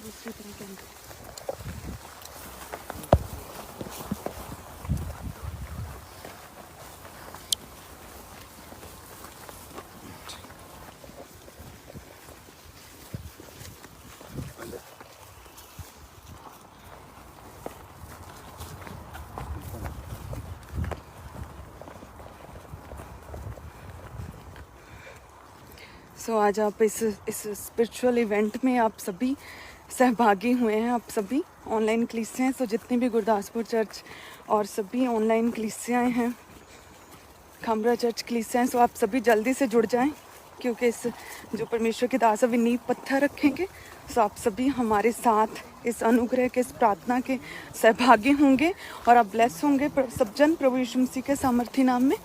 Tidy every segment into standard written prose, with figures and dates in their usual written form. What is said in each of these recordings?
दूसरी तरह के अंदर। सो आज आप इस स्पिरिचुअल इवेंट में आप सभी सहभागी हुए हैं। आप सभी ऑनलाइन कलीसियाँ हैं, सो जितनी भी गुरदासपुर चर्च और सभी ऑनलाइन कलीसियाँ हैं, खामरा चर्च कलीसियाँ हैं, सो आप सभी जल्दी से जुड़ जाएं, क्योंकि इस जो परमेश्वर के दास अभी नींव पत्थर रखेंगे। सो आप सभी हमारे साथ इस अनुग्रह के, इस प्रार्थना के सहभागी होंगे और आप ब्लेस होंगे सब जन प्रभु यीशु मसीह के सामर्थी नाम में।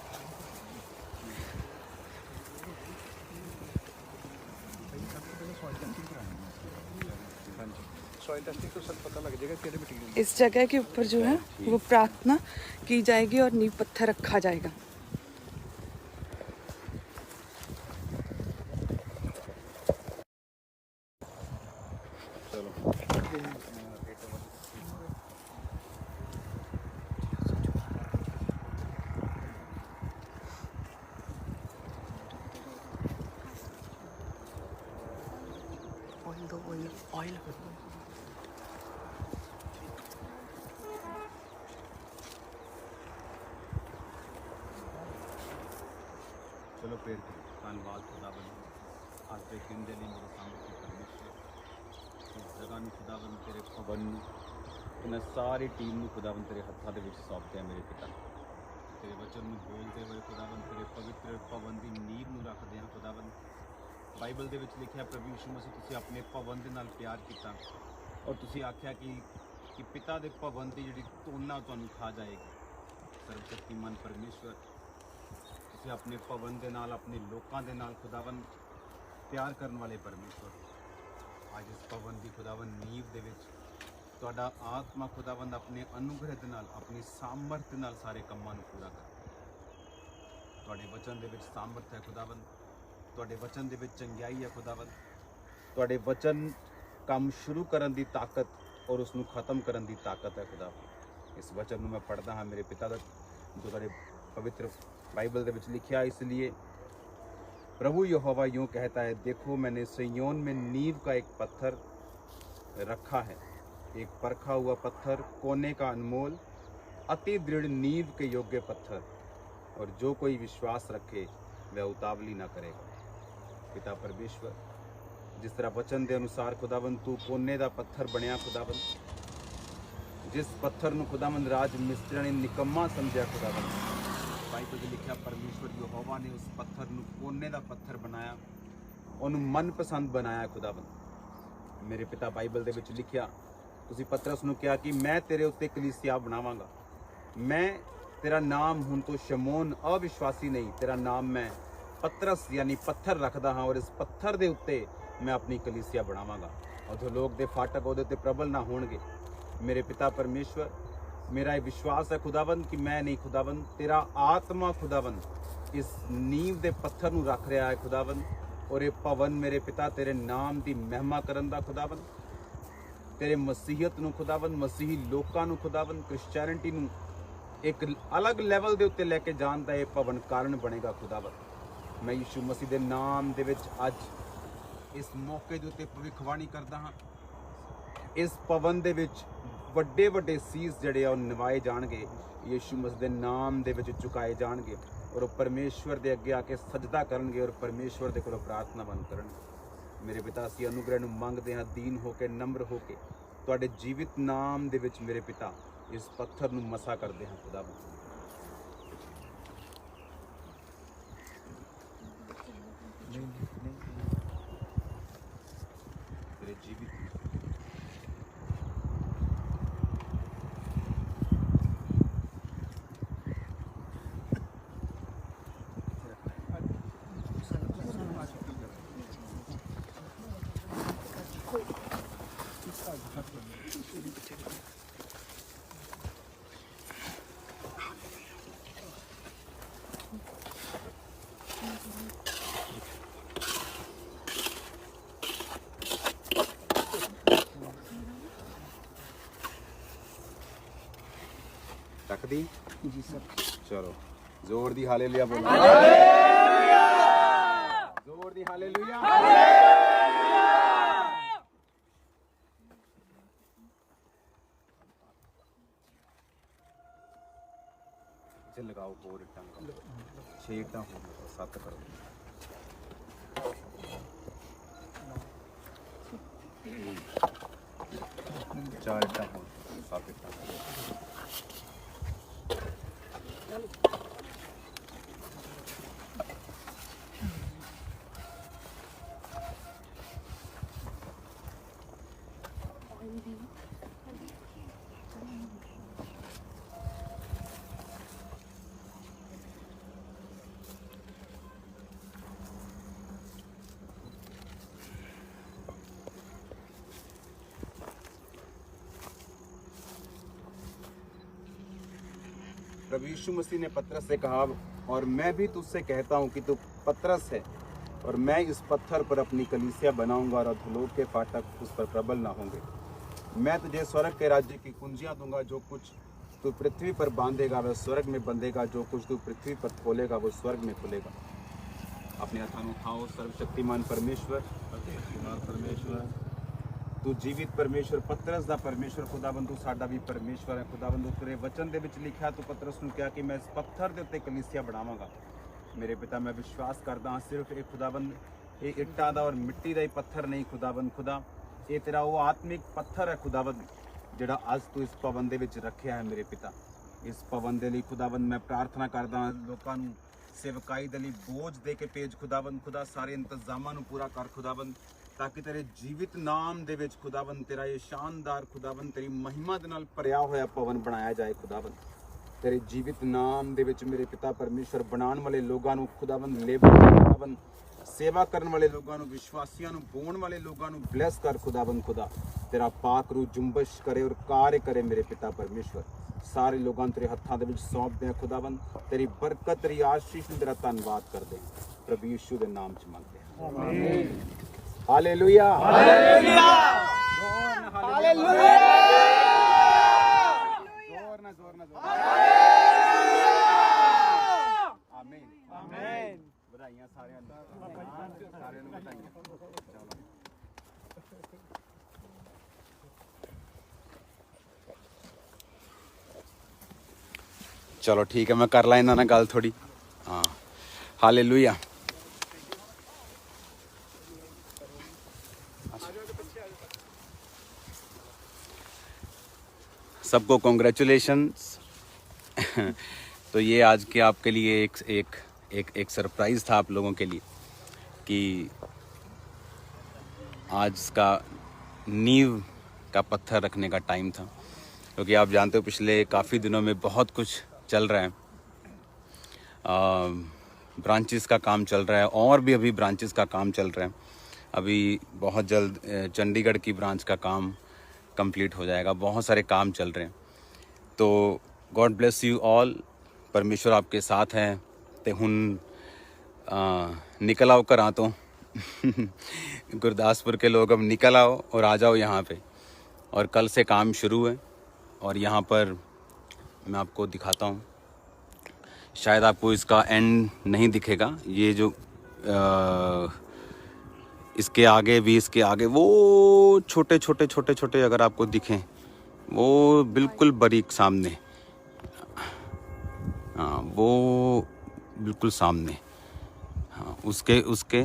इस जगह के ऊपर जो है वो प्रार्थना की जाएगी और नींव पत्थर रखा जाएगा। ऑयल चलो प्रेयर करें। धन्यवाद खुदावन, आज के दिन दे लिए मेरे सामने परमेश्वर इस जगह में खुदावन तेरे पवन इन्हें सारी टीम में खुदावन तेरे हत्था दे विच सौंपते हैं मेरे पिता। तेरे वचन में बोलते हुए खुदावन तेरे पवित्र पवन की नींव में रखते हैं खुदावन। बाइबल दे विच लिखिया प्रभु यीशु मसीह तुसीं अपने पवन दे नाल प्यार किया और तुसीं आख्या कि पिता दे पवन की जिहड़ी तोना तुहानूं खा जाएगी। सर्वशक्तिमान परमेश्वर तुसीं अपने पवन दे नाल अपने लोकां दे नाल खुदावन प्यार करने वाले परमेश्वर, आज इस पवन की खुदावन नींव दे विच तुहाडा आत्मा खुदावन अपने अनुग्रह दे नाल अपनी सामर्थ नाल सारे कम्मां नूं पूरा कर। तुहाडे वचन दे विच सामर्थ है खुदावन, तुहाडे वचन दे विच चंगियाई है खुदावन, तुहाडे वचन काम शुरू करन दी ताकत और उसनूं खत्म करन दी ताकत है खुदावन। इस वचन नूं मैं पढ़दा हाँ मेरे पिता दा जो तुहाडे पवित्र बाइबल दे विच लिखिया। इसलिए प्रभु यहोवा यूँ कहता है, देखो मैंने सिय्योन में नींव का एक पत्थर रखा है, एक परखा हुआ पत्थर, कोने का अनमोल अति दृढ़ नींव के योग्य पत्थर, और जो कोई विश्वास रखे वह उतावली ना करेगा। पिता परमेश्वर, जिस तरह वचन के अनुसार खुदावन तू कोने का पत्थर बनया खुदावन, जिस पत्थर नूं खुदावन राज मिस्त्रियां ने निकम्मा समझा खुदावन, बाइबल में लिखा परमेश्वर यहोवा ने उस पत्थर नूं कोने का पत्थर बनाया, उन्होंने मनपसंद बनाया खुदावन। मेरे पिता बाइबल दे विच लिखिया तुसीं पतरस नूं कहा कि मैं तेरे उत्ते कलीसिया बनावांगा, मैं तेरा नाम हुण तो शमौन अविश्वासी नहीं, तेरा नाम मैं पतरस यानी पत्थर रखदा हाँ, और इस पत्थर दे उत्ते मैं अपनी कलीसिया बनावांगा और जो लोग दे फाटक उहदे ते प्रबल ना होणगे। मेरे पिता परमेश्वर, मेरा ये विश्वास है खुदावन कि मैं नहीं खुदावन, तेरा आत्मा खुदावन इस नींव दे पत्थर नूं रख रहा है खुदावन, और ये पवन मेरे पिता तेरे नाम की महिमा करन दा खुदावन, तेरे मसीहत नूं खुदावन, मसीही लोकां नूं खुदावन, क्रिश्चियनिटी नूं एक अलग लैवल दे उत्ते लैके जाण दा ये पवन कारण बनेगा खुदावन। मैं यीशु मसीह दे नाम दे विच अज इस मौके दे उत्ते भविखवाणी करदा हाँ, इस पवन दे विच ਵੱਡੇ ਵੱਡੇ ਸੀਸ ਜਿਹੜੇ ਆ ਉਹ ਨਿਵਾਏ ਜਾਣਗੇ, ਯੀਸ਼ੂ ਮਸੀਹ ਦੇ ਨਾਮ ਦੇ ਵਿੱਚ ਝੁਕਾਏ ਜਾਣਗੇ ਔਰ ਉਹ ਪਰਮੇਸ਼ਵਰ ਦੇ ਅੱਗੇ ਆ ਕੇ ਸਜਦਾ ਕਰਨਗੇ ਔਰ ਪਰਮੇਸ਼ਵਰ ਦੇ ਕੋਲੋਂ ਪ੍ਰਾਰਥਨਾ ਬਣ ਕਰਨਗੇ। ਮੇਰੇ ਪਿਤਾ ਅਸੀਂ ਅਨੁਗ੍ਰਹਿ ਨੂੰ ਮੰਗਦੇ ਹਾਂ, ਦੀਨ ਹੋ ਕੇ, ਨम्र ਹੋ ਕੇ ਤੁਹਾਡੇ ਜੀਵਿਤ ਨਾਮ ਦੇ ਵਿੱਚ ਮੇਰੇ ਪਿਤਾ ਇਸ ਪੱਥਰ ਨੂੰ ਮਸਾ ਕਰਦੇ ਹਾਂ ਖੁਦਾ। ਤੇਰੇ ਜੀਵਿਤ रख दी जी सर। चलो जोर दी हालेलुया बोलो। जोर दी हालेलुया। इसे लगाओ और इट्टां लगाओ, 6 इट्टां हो 7 करो। चार इट्टां हो 7 इट्टां। प्रभु यीशु मसीह ने पतरस से कहा, और मैं भी तुझसे कहता हूँ कि तू पतरस है, और मैं इस पत्थर पर अपनी कलीसिया बनाऊंगा और अधोलोक के फाटक उस पर प्रबल ना होंगे। मैं तुझे स्वर्ग के राज्य की कुंजियां दूंगा। जो कुछ तू पृथ्वी पर बांधेगा वह स्वर्ग में बंधेगा, जो कुछ तू पृथ्वी पर खोलेगा वो स्वर्ग में खुलेगा। अपने हाथों में उठाओ। सर्वशक्तिमान परमेश्वर, तू जीवित परमेश्वर, पतरस दा परमेश्वर, खुदाबंद तू साडा भी परमेश्वर है। खुदाबंद तेरे वचन दे विच लिखा तू पतरस नूं कहा कि मैं इस पत्थर दे उत्ते कलीसिया बनावांगा। मेरे पिता मैं विश्वास करदा हां सिर्फ एक खुदाबंद ये इट्टां दा और मिट्टी दा ही पत्थर नहीं खुदाबंद, खुदा ये तेरा वो आत्मिक पत्थर है खुदाबंद जिहड़ा अज तू इस भवन दे विच रखिया है। मेरे पिता इस भवन दे लई खुदाबंद मैं प्रार्थना करदा हां, लोकां नूं सेवकाई दे लई बोझ दे के भेज खुदाबंद, खुदा सारे इंतजामां नूं पूरा कर खुदाबंद, ताकि तेरे जीवित नाम दे विच खुदाबंद तेरा ये शानदार खुदाबंद तेरी महिमा दे नाल भरिया होया भवन बनाया जाए। खुदाबंद तेरे जीवित नाम दे विच मेरे पिता परमेश्वर बनाने वाले लोगों नूं खुदाबंद लेबर खुदाबंद सेवा करने वाले लोगों नूं विश्वासियों नूं बोण वाले लोगों नूं ब्लेस कर खुदाबंद, खुदा तेरा पाक रूह जुम्बश करे और कार्य करे। मेरे पिता परमेश्वर सारे लोगों तेरे हत्थां दे विच सौंप दें खुदाबंद, तेरी बरकत तेरी आशीष नूं तेरा धन्नवाद कर दें। प्रभु यीशु दे नाम च मंगदे हां, आमीन। हालेलुया, हालेलुया, हालेलुया, जोर ना जोर ना जोर। आमीन, आमीन। बधाइयां सारे सारे नूं बधाइयां। चलो ठीक है, मैं कर ला इन्हां नाल गल थोड़ी। हाँ हालेलुया। सबको कॉन्ग्रेचुलेशंस। तो ये आज के आपके लिए एक सरप्राइज़ था आप लोगों के लिए कि आज का नींव का पत्थर रखने का टाइम था, क्योंकि आप जानते हो पिछले काफ़ी दिनों में बहुत कुछ चल रहा है। ब्रांचेस का काम चल रहा है और भी अभी ब्रांचेस का काम चल रहा है। अभी बहुत जल्द चंडीगढ़ की ब्रांच का काम कंप्लीट हो जाएगा। बहुत सारे काम चल रहे हैं। तो गॉड ब्लेस यू ऑल। परमेश्वर आपके साथ हैं। ते हुन निकल आओ घरां तो गुरदासपुर के लोग अब निकल आओ और आ जाओ यहाँ पे। और कल से काम शुरू है। और यहाँ पर मैं आपको दिखाता हूँ, शायद आपको इसका एंड नहीं दिखेगा। ये जो इसके आगे भी, इसके आगे वो छोटे छोटे छोटे छोटे अगर आपको दिखें, वो बिल्कुल बारीक सामने, हाँ वो बिल्कुल सामने, हाँ उसके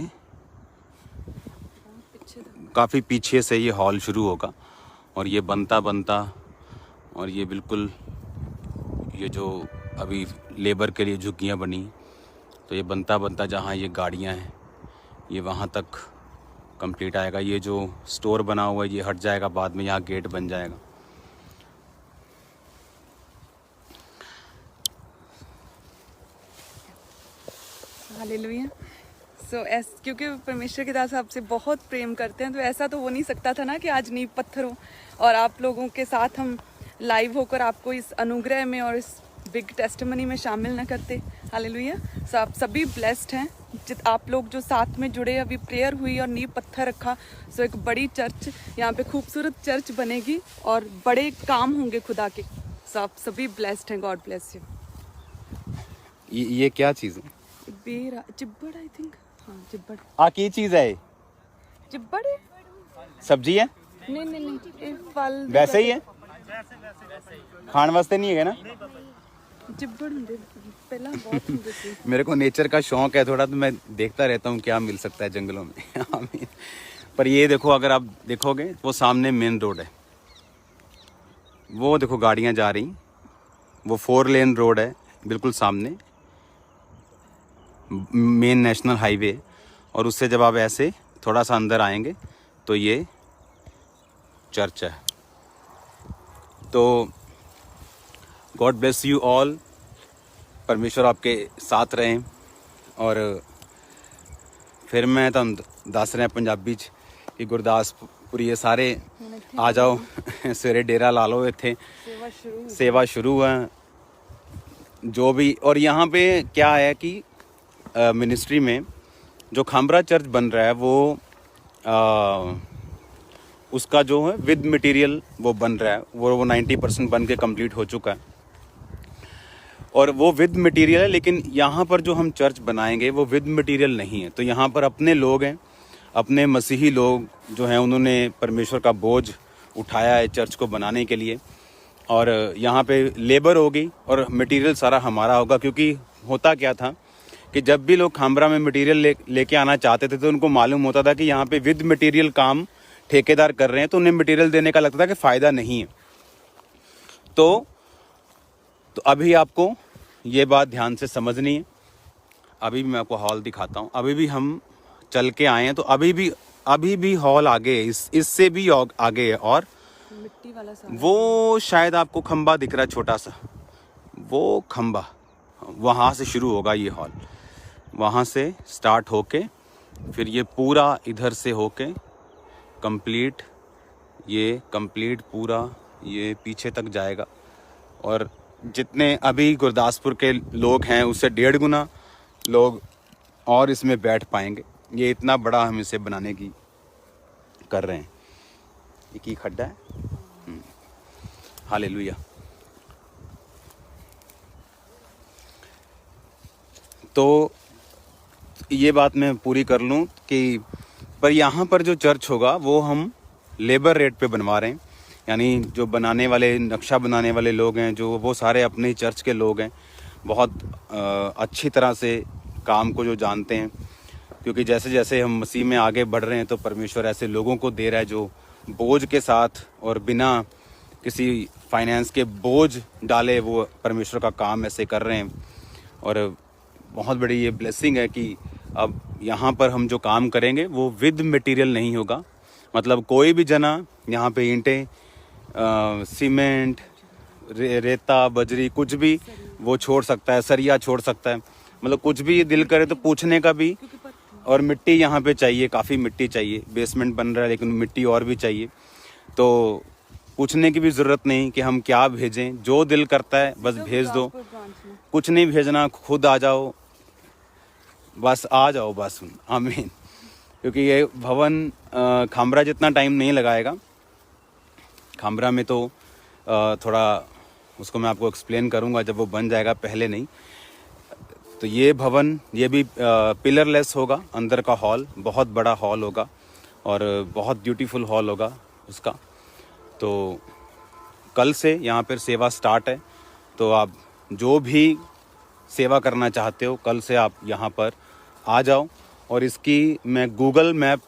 काफ़ी पीछे से ये हॉल शुरू होगा। और ये बनता बनता, और ये बिल्कुल ये जो अभी लेबर के लिए झुग्गियाँ बनी, तो ये बनता बनता जहाँ ये गाड़ियाँ हैं ये वहाँ तक कंप्लीट आएगा। ये जो स्टोर बना हुआ है ये हट जाएगा, बाद में यहाँ गेट बन जाएगा। हालेलुया। क्योंकि परमेश्वर के दास आपसे बहुत प्रेम करते हैं, तो ऐसा तो हो नहीं सकता था ना कि आज नींव पत्थर हो और आप लोगों के साथ हम लाइव होकर आपको इस अनुग्रह में और इस बिग टेस्टिमनी में शामिल न करते। हालेलुया। सो आप सभी ब्लेस्ड हैं। आप लोग जो साथ में जुड़े, अभी प्रेयर हुई और नींव पत्थर रखा। सो एक बड़ी चर्च यहाँ पे, खूबसूरत चर्च बनेगी और बड़े काम होंगे खुदा के। सो आप सभी ब्लेस्ड हैं, गॉड ब्लेस यू। ये क्या चीज़ है? बेरा चिब्बड़ आई थिंक, हाँ चिब्बड़। की चीज़ है ये? चिब्बड़ है? सब्जी है? नहीं नहीं नहीं, ये फल वैसे ही है? खाण वास्ते नहीं है ना? चिब्बड़ होंगे पहला बहुत होंगे सी। मेरे को नेचर का शौक है थोड़ा, तो मैं देखता रहता हूँ क्या मिल सकता है जंगलों में। आमीन। पर ये देखो, अगर आप देखोगे वो सामने मेन रोड है, वो देखो गाड़ियाँ जा रही, वो 4 लेन रोड है बिल्कुल सामने, मेन नेशनल हाईवे। और उससे जब आप ऐसे थोड़ा सा अंदर आएंगे तो ये चर्च है। तो गॉड ब्लेस यू ऑल, परमेश्वर आपके साथ रहें। और फिर मैं तुम दस रहा पंजाबी च कि गुरदासपुर ये सारे आ जाओ, सवेरे डेरा ला लो, इत्थे सेवा शुरू है जो भी। और यहाँ पे क्या है कि मिनिस्ट्री में जो खामरा चर्च बन रहा है वो उसका जो है विद मटेरियल वो बन रहा है, वो 90% बन के कंप्लीट हो चुका है। और वो विद मटेरियल है, लेकिन यहाँ पर जो हम चर्च बनाएंगे वो विद मटेरियल नहीं है। तो यहाँ पर अपने लोग हैं, अपने मसीही लोग जो हैं, उन्होंने परमेश्वर का बोझ उठाया है चर्च को बनाने के लिए। और यहाँ पे लेबर होगी और मटेरियल सारा हमारा होगा। क्योंकि होता क्या था कि जब भी लोग खामरा में मटेरियल लेके आना चाहते थे तो उनको मालूम होता था कि यहाँ पे विद मटेरियल काम ठेकेदार कर रहे हैं, तो उन्हें मटेरियल देने का लगता था कि फ़ायदा नहीं है। तो अभी आपको ये बात ध्यान से समझनी है। अभी भी मैं आपको हॉल दिखाता हूँ। अभी भी हम चल के आए हैं तो अभी भी हॉल आगे है, इससे भी आगे है। और मिट्टी वाला सा वो शायद आपको खंबा दिख रहा है छोटा सा, वो खंबा, वहाँ से शुरू होगा ये हॉल, वहाँ से स्टार्ट होके फिर ये पूरा इधर से होके कंप्लीट पूरा ये पीछे तक जाएगा। और जितने अभी गुरदासपुर के लोग हैं उससे 1.5 गुना लोग और इसमें बैठ पाएंगे। ये इतना बड़ा हम इसे बनाने की कर रहे हैं। एक ही खड्डा है। हालेलुया। तो ये बात मैं पूरी कर लूँ कि पर यहाँ पर जो चर्च होगा वो हम लेबर रेट पे बनवा रहे हैं। यानी जो बनाने वाले, नक्शा बनाने वाले लोग हैं जो, वो सारे अपने चर्च के लोग हैं, बहुत अच्छी तरह से काम को जो जानते हैं। क्योंकि जैसे जैसे हम मसीह में आगे बढ़ रहे हैं तो परमेश्वर ऐसे लोगों को दे रहा है जो बोझ के साथ और बिना किसी फाइनेंस के बोझ डाले वो परमेश्वर का काम ऐसे कर रहे हैं। और बहुत बड़ी ये ब्लेसिंग है कि अब यहाँ पर हम जो काम करेंगे वो विद मटेरियल नहीं होगा। मतलब कोई भी जना यहाँ पे ईंटें, सीमेंट, रेता, बजरी कुछ भी वो छोड़ सकता है, सरिया छोड़ सकता है, मतलब कुछ भी दिल करे तो पूछने का भी। और मिट्टी यहाँ पे चाहिए, काफ़ी मिट्टी चाहिए। बेसमेंट बन रहा है लेकिन मिट्टी और भी चाहिए। तो पूछने की भी ज़रूरत नहीं कि हम क्या भेजें, जो दिल करता है बस भेज दो, कुछ नहीं भेजना, खुद आ जाओ, बस आ जाओ बस। आमीन। क्योंकि ये भवन खामरा जितना टाइम नहीं लगाएगा। खामरा में तो थोड़ा उसको मैं आपको एक्सप्लेन करूँगा जब वो बन जाएगा, पहले नहीं। तो ये भवन ये भी पिलरलेस होगा। अंदर का हॉल बहुत बड़ा हॉल होगा और बहुत ब्यूटीफुल हॉल होगा उसका। तो कल से यहाँ पर सेवा स्टार्ट है। तो आप जो भी सेवा करना चाहते हो कल से आप यहाँ पर आ जाओ। और इसकी मैं गूगल मैप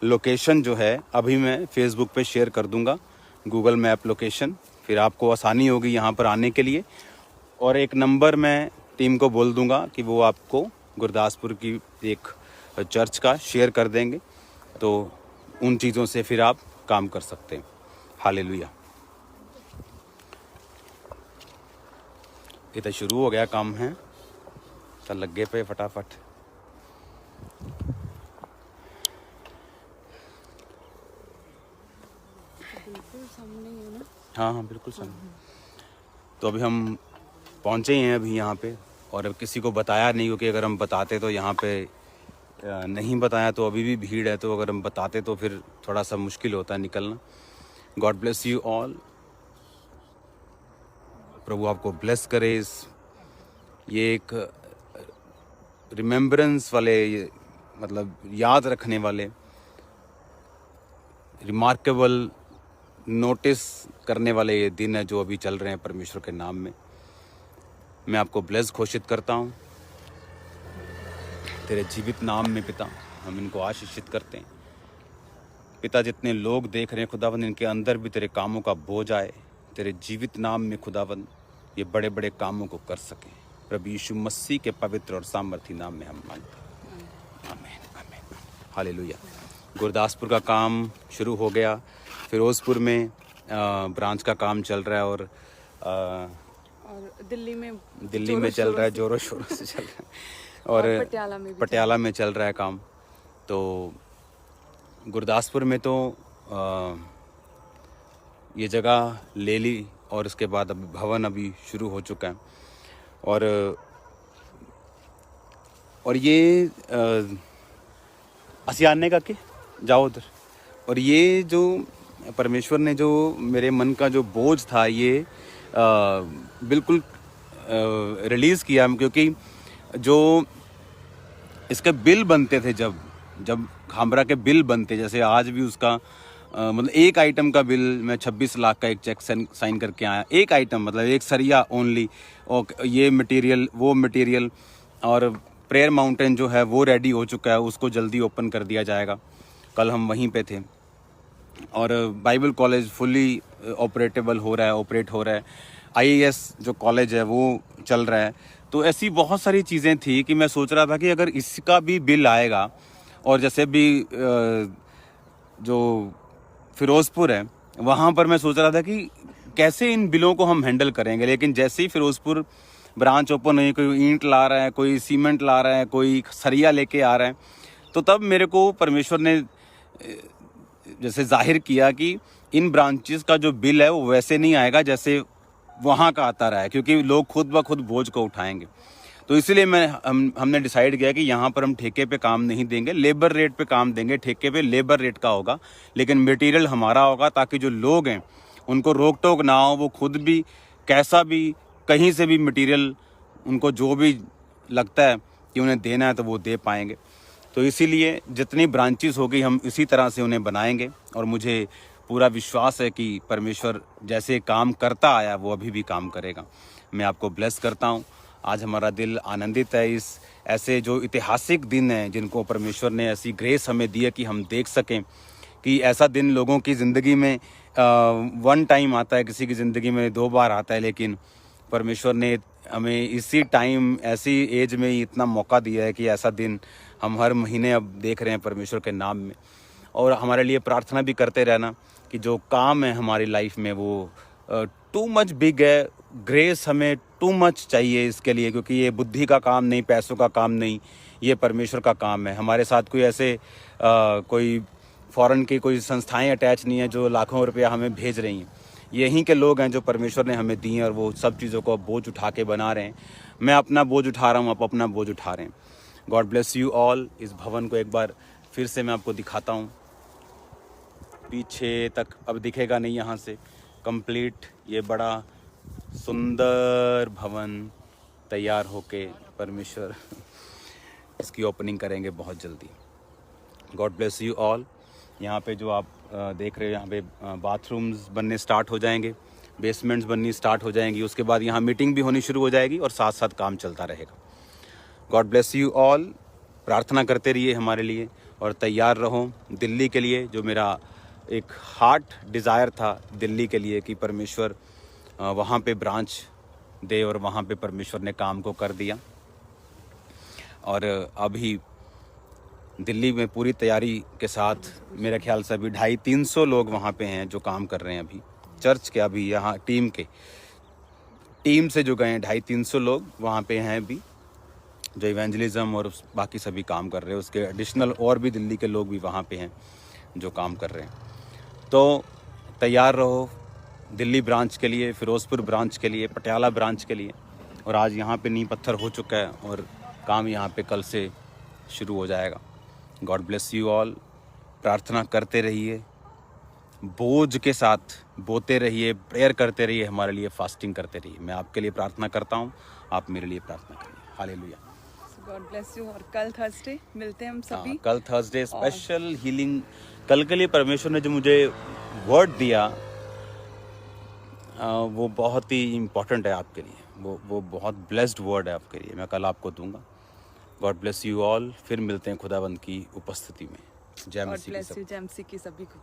लोकेशन जो है अभी मैं फेसबुक पे शेयर कर दूँगा, गूगल मैप लोकेशन। फिर आपको आसानी होगी यहाँ पर आने के लिए। और एक नंबर मैं टीम को बोल दूँगा कि वो आपको गुरदासपुर की एक चर्च का शेयर कर देंगे। तो उन चीज़ों से फिर आप काम कर सकते हैं। हालेलुया। ये तो शुरू हो गया काम है, तो लगे पे फटाफट। बिल्कुल सामने ही है ना? हाँ बिल्कुल सामने। तो अभी हम पहुँचे ही हैं अभी यहाँ पे। और अब किसी को बताया नहीं, क्योंकि अगर हम बताते तो यहाँ पे नहीं बताया तो अभी भी भीड़ है। तो अगर हम बताते तो फिर थोड़ा सा मुश्किल होता है निकलना। God bless you all. प्रभु आपको ब्लेस करे। ये एक रिमेम्बरेंस वाले, मतलब याद रखने वाले, रिमार्केबल, नोटिस करने वाले ये दिन है जो अभी चल रहे हैं परमेश्वर के नाम में। मैं आपको ब्लेस घोषित करता हूँ तेरे जीवित नाम में पिता। हम इनको आशीषित करते हैं पिता। जितने लोग देख रहे हैं खुदावंद, इनके अंदर भी तेरे कामों का बोझ आए। तेरे जीवित नाम में खुदावंद ये बड़े बड़े कामों को कर सकें। प्रभु यीशु मसीह के पवित्र और सामर्थी नाम में हम मांगते हैं, आमीन आमीन हालेलुया। गुरदासपुर का काम शुरू हो गया, फिरोजपुर में ब्रांच का काम चल रहा है, और दिल्ली में चल रहा है, जोरों शोरों से चल रहा है, और पटियाला में चल रहा है काम। तो गुरदासपुर में तो ये जगह ले ली, और उसके बाद अभी भवन अभी शुरू हो चुका है, और ये असियाने का के जाओ उधर। और ये जो परमेश्वर ने जो मेरे मन का जो बोझ था, ये बिल्कुल रिलीज़ किया, क्योंकि जो इसके बिल बनते थे, जब खामरा के बिल बनते, जैसे आज भी उसका मतलब एक आइटम का बिल मैं 26 लाख का एक चेक साइन करके आया। एक आइटम मतलब एक सरिया ओनली, और ये मटेरियल वो मटेरियल, और प्रेयर माउंटेन जो है वो रेडी हो चुका है, उसको जल्दी ओपन कर दिया जाएगा। कल हम वहीं पे थे। और बाइबल कॉलेज फुली ऑपरेट हो रहा है। IAS जो कॉलेज है वो चल रहा है। तो ऐसी बहुत सारी चीज़ें थी कि मैं सोच रहा था कि अगर इसका भी बिल आएगा, और जैसे भी जो फिरोजपुर है वहाँ पर मैं सोच रहा था कि कैसे इन बिलों को हम हैंडल करेंगे। लेकिन जैसे ही फिरोजपुर ब्रांच ओपन हुई, कोई ईंट ला रहा है, कोई सीमेंट ला रहा है, कोई सरिया लेके आ रहा है, तो तब मेरे को परमेश्वर ने जैसे जाहिर किया कि इन ब्रांचेस का जो बिल है वो वैसे नहीं आएगा जैसे वहाँ का आता रहा है, क्योंकि लोग खुद ब खुद बोझ को उठाएंगे। तो इसलिए हमने डिसाइड किया कि यहाँ पर हम ठेके पे काम नहीं देंगे, लेबर रेट पे काम देंगे। ठेके पे लेबर रेट का होगा, लेकिन मटेरियल हमारा होगा, ताकि जो लोग हैं उनको रोक टोक ना हो, वो खुद भी कैसा भी कहीं से भी मटेरियल उनको जो भी लगता है कि उन्हें देना है तो वो दे पाएंगे। तो इसीलिए जितनी ब्रांचेस होगी हम इसी तरह से उन्हें बनाएंगे, और मुझे पूरा विश्वास है कि परमेश्वर जैसे काम करता आया वो अभी भी काम करेगा। मैं आपको ब्लेस करता हूँ। आज हमारा दिल आनंदित है इस ऐसे जो ऐतिहासिक दिन हैं जिनको परमेश्वर ने ऐसी ग्रेस हमें दी है कि हम देख सकें कि ऐसा दिन लोगों की ज़िंदगी में वन टाइम आता है, किसी की ज़िंदगी में 2 बार आता है, लेकिन परमेश्वर ने हमें इसी टाइम ऐसी एज में ही इतना मौका दिया है कि ऐसा दिन हम हर महीने अब देख रहे हैं परमेश्वर के नाम में। और हमारे लिए प्रार्थना भी करते रहना कि जो काम है हमारी लाइफ में वो टू मच बिग है, ग्रेस हमें टू मच चाहिए इसके लिए, क्योंकि ये बुद्धि का काम नहीं, पैसों का काम नहीं, ये परमेश्वर का काम है। हमारे साथ कोई ऐसे कोई फॉरेन की कोई संस्थाएं अटैच नहीं है जो लाखों रुपया हमें भेज रही हैं। यहीं के लोग हैं जो परमेश्वर ने हमें दी हैं, और वो सब चीज़ों को बोझ उठा के बना रहे हैं। मैं अपना बोझ उठा रहा हूँ, आप अपना बोझ उठा रहे हैं। God bless you all. इस भवन को एक बार फिर से मैं आपको दिखाता हूँ, पीछे तक अब दिखेगा नहीं यहाँ से, कंप्लीट ये बड़ा सुंदर भवन तैयार होके परमेश्वर इसकी ओपनिंग करेंगे बहुत जल्दी। God bless you all. यहाँ पे जो आप देख रहे हो, यहाँ पे बाथरूम्स बनने स्टार्ट हो जाएंगे, बेसमेंट्स बननी स्टार्ट हो जाएंगी, उसके बाद यहाँ मीटिंग भी होनी शुरू हो जाएगी, और साथ साथ काम चलता रहेगा। God bless you all. प्रार्थना करते रहिए हमारे लिए, और तैयार रहो दिल्ली के लिए। जो मेरा एक हार्ट डिज़ायर था दिल्ली के लिए कि परमेश्वर वहाँ पे ब्रांच दे, और वहाँ पे परमेश्वर ने काम को कर दिया। और अभी दिल्ली में पूरी तैयारी के साथ मेरे ख्याल से अभी 250-300 लोग वहाँ पे हैं जो काम कर रहे हैं। अभी चर्च के, अभी यहाँ टीम से जो गए हैं 250-300 लोग वहाँ पे हैं अभी, जो इवेंजलिज्म और बाकी सभी काम कर रहे हैं। उसके एडिशनल और भी दिल्ली के लोग भी वहाँ पे हैं जो काम कर रहे हैं। तो तैयार रहो दिल्ली ब्रांच के लिए, फिरोजपुर ब्रांच के लिए, पटियाला ब्रांच के लिए। और आज यहाँ पे नींव पत्थर हो चुका है, और काम यहाँ पे कल से शुरू हो जाएगा। God bless you all. प्रार्थना करते रहिए, बोझ के साथ बोते रहिए, प्रेयर करते रहिए, हमारे लिए फास्टिंग करते रहिए। मैं आपके लिए प्रार्थना करता हूँ, आप मेरे लिए प्रार्थना करिए। हालेलुया। God bless you. और कल थर्सडे मिलते हैं हम सभी। कल थर्सडे स्पेशल हीलिंग। कल के लिए परमेश्वर ने जो मुझे वर्ड दिया वो बहुत ही इम्पोर्टेंट है आपके लिए। वो बहुत ब्लेस्ड वर्ड है आपके लिए, मैं कल आपको दूंगा। God bless you all. फिर मिलते हैं खुदावंद की उपस्थिति में। जय गॉड मसीह की ब्लेस सब। यू। जय मसीह की सभी को।